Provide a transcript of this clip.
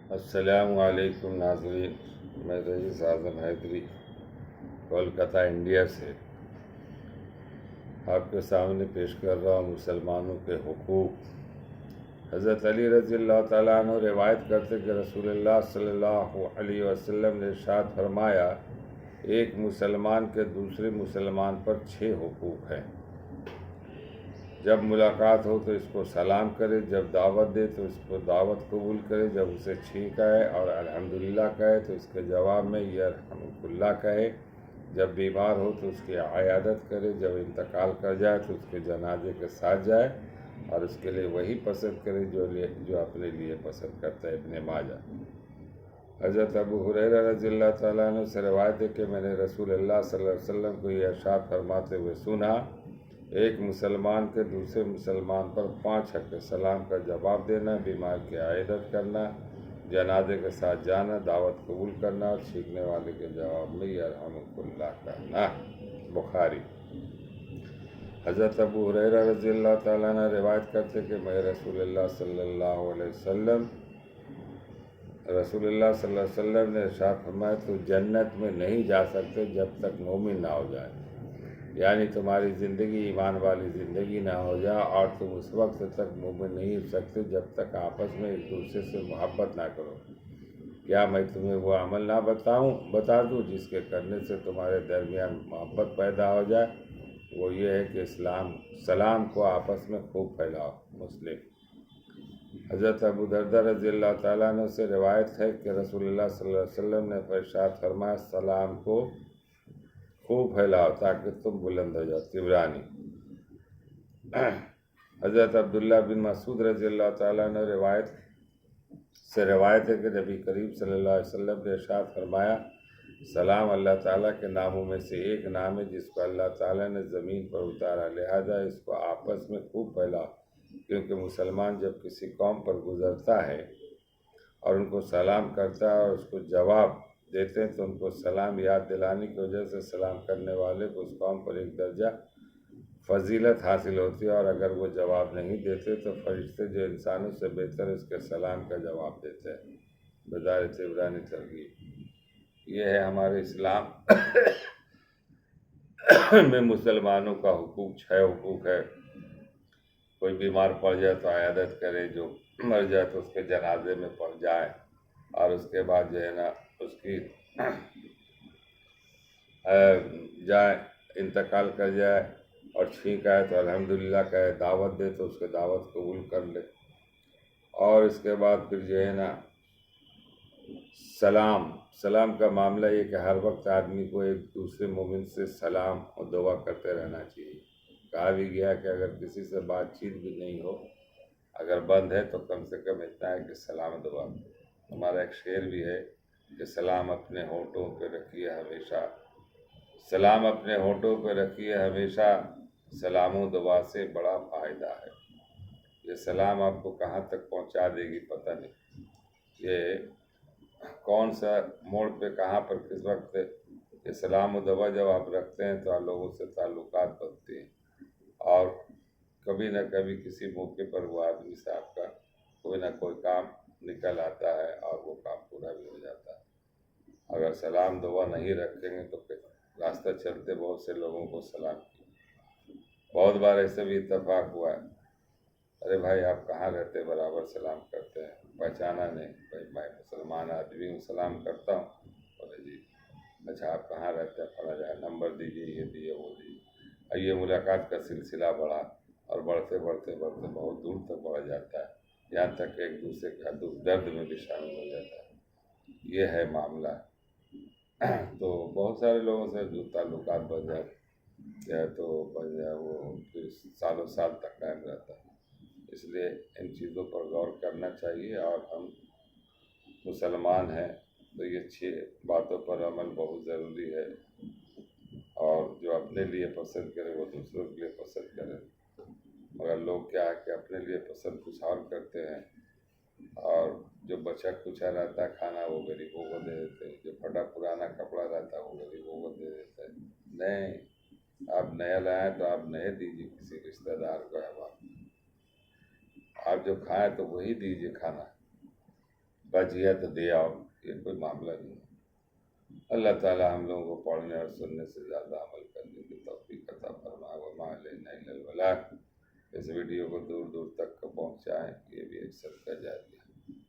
السلام علیکم ناظرین، میں رئیس اعظم حیدری کولکتہ انڈیا سے آپ کے سامنے پیش کر رہا ہوں مسلمانوں کے حقوق۔ حضرت علی رضی اللہ تعالیٰ عنہ روایت کرتے کہ رسول اللہ صلی اللہ علیہ وسلم نے ارشاد فرمایا، ایک مسلمان کے دوسرے مسلمان پر 6 حقوق ہیں۔ جب ملاقات ہو تو اس کو سلام کرے، جب دعوت دے تو اس کو دعوت قبول کرے، جب اسے ٹھیک کہے اور الحمدللہ کہے تو اس کے جواب میں یرحمک اللہ کہے، جب بیمار ہو تو اس کی عیادت کرے، جب انتقال کر جائے تو اس کے جنازے کے ساتھ جائے اور اس کے لیے وہی پسند کرے جو اپنے لیے پسند کرتا ہے۔ ابن ماجہ۔ حضرت ابو ہریرہ رضی اللہ تعالیٰ عنہ سے روایت ہے کہ میں نے رسول اللہ صلی اللہ علیہ وسلم کو یہ ارشاد فرماتے ہوئے سنا، ایک مسلمان کے دوسرے مسلمان پر 5 حق: سلام کا جواب دینا، بیمار کی عیادت کرنا، جنازے کے ساتھ جانا، دعوت قبول کرنا اور چھینکنے والے کے جواب میں یرحمک اللہ کہنا۔ بخاری۔ حضرت ابو ہریرہ رضی اللہ تعالیٰ عنہ روایت کرتے کہ میں رسول اللہ صلی اللہ علیہ وسلم نے ارشاد فرمایا، تو جنت میں نہیں جا سکتے جب تک مومن نہ ہو جائے، یعنی تمہاری زندگی ایمان والی زندگی نہ ہو جائے، اور تم اس وقت تک مومن نہیں ہو سکتے جب تک آپس میں ایک دوسرے سے محبت نہ کرو۔ کیا میں تمہیں وہ عمل نہ بتا دوں جس کے کرنے سے تمہارے درمیان محبت پیدا ہو جائے؟ وہ یہ ہے کہ سلام کو آپس میں خوب پھیلاؤ۔ مسلم۔ حضرت ابو دردہ رضی اللہ تعالیٰ عنہ سے روایت ہے کہ رسول اللہ صلی اللہ علیہ وسلم نے ارشاد فرمایا، سلام کو خوب پھیلاؤ تاکہ تم بلند ہو جاؤ۔ طبرانی۔ حضرت عبداللہ بن مسعود رضی اللہ تعالیٰ عنہ روایت ہے کہ نبی کریم صلی اللہ علیہ وسلم نے ارشاد فرمایا، سلام اللہ تعالیٰ کے ناموں میں سے ایک نام ہے جس کو اللہ تعالیٰ نے زمین پر اتارا، لہذا اس کو آپس میں خوب پھیلاؤ، کیونکہ مسلمان جب کسی قوم پر گزرتا ہے اور ان کو سلام کرتا ہے اور اس کو جواب دیتے ہیں تو ان کو سلام یاد دلانے کی وجہ سے سلام کرنے والے کو اس قوم پر ایک درجہ فضیلت حاصل ہوتی ہے، اور اگر وہ جواب نہیں دیتے تو فرشتے جو انسانوں سے بہتر اس کے سلام کا جواب دیتے ہیں۔ بدار طبرانی ترغیب۔ یہ ہے ہمارے اسلام میں مسلمانوں کا حقوق، 6 حقوق ہے۔ کوئی بیمار پڑ جائے تو عیادت کرے، جو مر جائے تو اس کے جنازے میں پڑ جائے، اور اس کے بعد جو ہے نا اس کی جائے، انتقال کر جائے اور ٹھیک آئے تو الحمدللہ کہے، دعوت دے تو اس کے دعوت قبول کر لے، اور اس کے بعد پھر جو ہے نا سلام کا معاملہ یہ کہ ہر وقت آدمی کو ایک دوسرے مومن سے سلام اور دعا کرتے رہنا چاہیے۔ کہا بھی گیا کہ اگر کسی سے بات چیت بھی نہیں ہو، اگر بند ہے تو کم سے کم اتنا ہے کہ سلام دعا۔ ہمارا ایک شعر بھی ہے کہ سلام اپنے ہونٹوں پہ رکھیے ہمیشہ، سلام اپنے ہونٹوں پہ رکھیے ہمیشہ، سلام و دعا سے بڑا فائدہ ہے۔ یہ سلام آپ کو کہاں تک پہنچا دے گی پتہ نہیں، یہ کون سا موڑ پہ کہاں پر کس وقت یہ سلام و دعا جب آپ رکھتے ہیں تو لوگوں سے تعلقات بنتے ہیں، اور کبھی نہ کبھی کسی موقع پر وہ آدمی سے آپ کا کوئی نہ کوئی کام نکل آتا ہے اور وہ کام پورا بھی ہو جاتا ہے۔ اگر سلام دعا نہیں رکھیں گے تو پھر راستہ چلتے بہت سے لوگوں کو سلام کیا، بہت بار ایسے بھی اتفاق ہوا ہے، ارے بھائی آپ کہاں رہتے، برابر سلام کرتے ہیں، پہچانا نہیں، بھائی میں مسلمان آدمی ہوں، سلام کرتا ہوں، بولے جی اچھا آپ کہاں رہتے ہیں، پڑا جائے نمبر دیجیے، یہ دیے وہ دیجیے، یہ ملاقات کا سلسلہ بڑھا اور بڑھتے بہت دور تک بڑھ جاتا ہے، یہاں تک کہ ایک دوسرے کا دکھ درد میں بھی شامل ہو جاتا ہے۔ یہ ہے معاملہ۔ تو بہت سارے لوگوں سے جو تعلقات بن جائے تو وہ پھر سالوں سال تک قائم رہتا ہے، اس لیے ان چیزوں پر غور کرنا چاہیے، اور ہم مسلمان ہیں تو یہ 6 باتوں پر عمل بہت ضروری ہے، اور جو اپنے لیے پسند کرے وہ دوسروں کے لیے پسند کرے، مگر لوگ کیا ہے کہ اپنے لیے پسند کچھ اور کرتے ہیں، اور جو بچا کچھا رہتا ہے کھانا وہ غریبوں کو دے دیتے ہیں، جو پھٹا پرانا کپڑا رہتا ہے وہ غریبوں کو دے دیتے ہیں۔ نہیں، آپ نیا لائیں تو آپ نئے دیجیے کسی رشتہ دار کو، آپ جو کھائیں تو وہی دیجیے کھانا، بچ گیا تو دے آؤ، یہ کوئی معاملہ نہیں ہے۔ اللہ تعالیٰ ہم لوگوں کو پڑھنے اور سننے سے زیادہ عمل کرنے کی توفیق عطا فرمائے۔ وما علینا الا البلاغ۔ اس ویڈیو کو دور دور تک پہنچائیں، یہ بھی ایک صدقہ جاریہ ہے۔